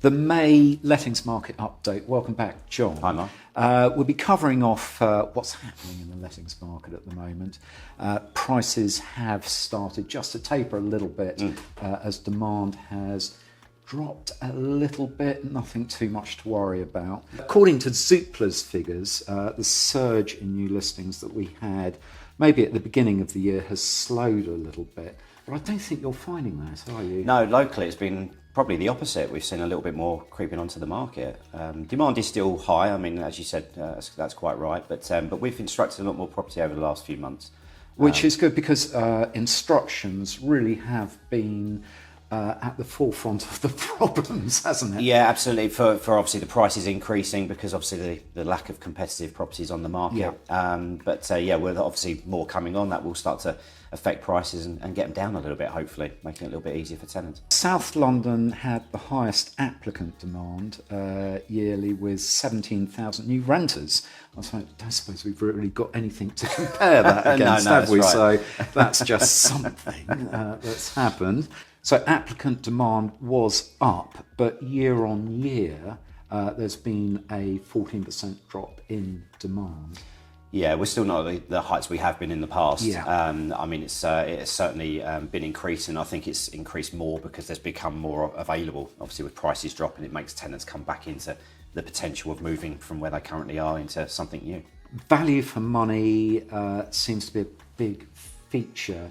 The May lettings market update. Welcome back, John. Hi, Mark. We'll be covering off what's happening in the lettings market at the moment. Prices have started just to taper a little bit as demand has dropped a little bit, nothing too much to worry about. According to Zoopla's figures, the surge in new listings that we had maybe at the beginning of the year has slowed a little bit. But I don't think you're finding that, are you? No, locally it's been probably the opposite. We've seen a little bit more creeping onto the market. Demand is still high. I mean, as you said, that's quite right. But we've instructed a lot more property over the last few months. Which is good because instructions really have been at the forefront of the problems, hasn't it? Yeah, absolutely. For obviously the price is increasing because obviously the lack of competitive properties on the market. Yeah. With obviously more coming on, that will start to affect prices and get them down a little bit, hopefully, making it a little bit easier for tenants. South London had the highest applicant demand yearly with 17,000 new renters. I don't suppose we've really got anything to compare that against, have we? Right. So that's just something that's happened. So applicant demand was up, but year on year, there's been a 14% drop in demand. Yeah, we're still not at the heights we have been in the past. Yeah. I mean, it's certainly been increasing. I think it's increased more because there's become more available. Obviously, with prices dropping, it makes tenants come back into the potential of moving from where they currently are into something new. Value for money seems to be a big feature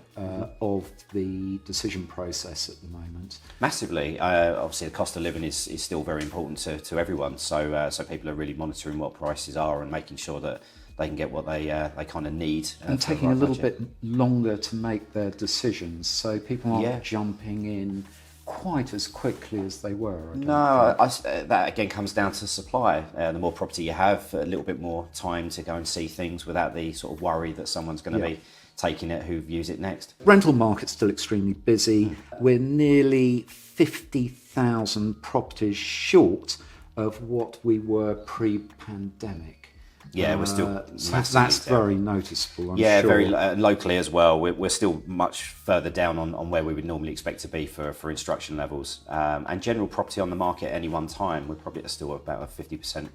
of the decision process at the moment. Massively. Obviously, the cost of living is still very important to everyone. So people are really monitoring what prices are and making sure that they can get what they kind of need. And taking a little bit longer to make their decisions, so people aren't jumping in quite as quickly as they were. That again comes down to supply. The more property you have, a little bit more time to go and see things without the sort of worry that someone's going to be taking it who views it next. Rental market's still extremely busy. We're nearly 50,000 properties short of what we were pre-pandemic. Yeah, we're still that's very noticeable. I'm sure. Very locally as well. We're still much further down on where we would normally expect to be for instruction levels. And general property on the market at any one time, we're probably still about a 50%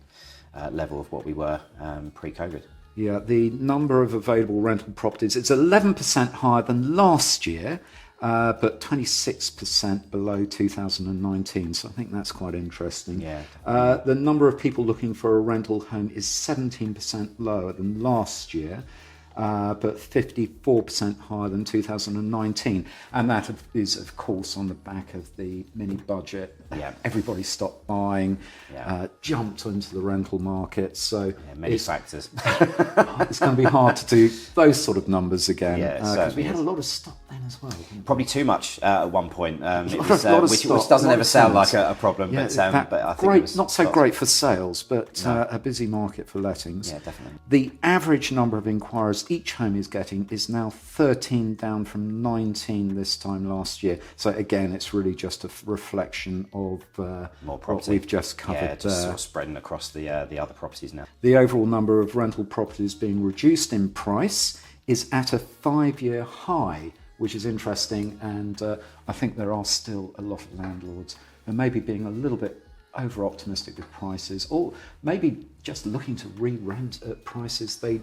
level of what we were pre-COVID. Yeah, the number of available rental properties is 11% higher than last year, but 26% below 2019. So I think that's quite interesting. Yeah. The number of people looking for a rental home is 17% lower than last year, but 54% higher than 2019. And that is, of course, on the back of the mini budget. Yeah. Everybody stopped buying, jumped into the rental market. So many factors. It's going to be hard to do those sort of numbers again. Because we had a lot of stock then as well. Probably too much at one point, which doesn't ever sound like a problem. Yeah, but I think it was not so great for sales, but a busy market for lettings. Yeah, definitely. The average number of inquiries each home is getting is now 13, down from 19 this time last year. So again, it's really just a reflection of more what we've just covered. Yeah, just sort of spreading across the other properties now. The overall number of rental properties being reduced in price is at a 5-year high, which is interesting. And I think there are still a lot of landlords who may be being a little bit over-optimistic with prices, or maybe just looking to re-rent at prices they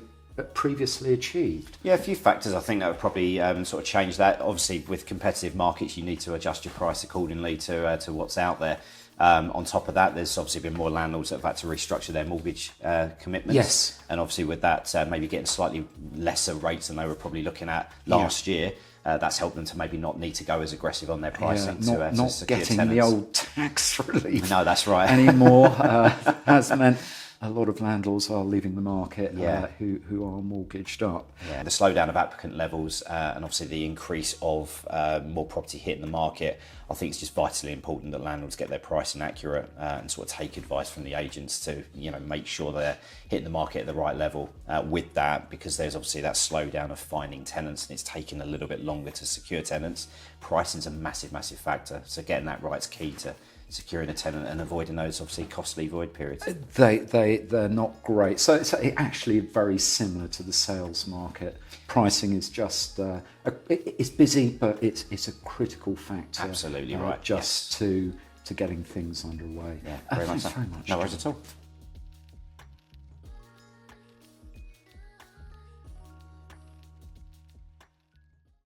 previously achieved. Yeah, a few factors I think that would probably sort of change that. Obviously, with competitive markets, you need to adjust your price accordingly to what's out there. On top of that, there's obviously been more landlords that have had to restructure their mortgage commitments. Yes. And obviously with that, maybe getting slightly lesser rates than they were probably looking at last year. That's helped them to maybe not need to go as aggressive on their pricing not to getting tenants. the old tax relief. No, that's right. Anymore has meant a lot of landlords are leaving the market who are mortgaged up. Yeah, the slowdown of applicant levels and obviously the increase of more property hitting the market, I think it's just vitally important that landlords get their pricing accurate and sort of take advice from the agents to make sure they're hitting the market at the right level with that, because there's obviously that slowdown of finding tenants and it's taking a little bit longer to secure tenants. Pricing's a massive factor, so getting that right is key to securing a tenant and avoiding those obviously costly void periods. They're not great. So it's actually very similar to the sales market. Pricing is just it's busy, but it's a critical factor. Absolutely right. Just to to getting things underway. Yeah, very much thanks so. very much. No worries at all.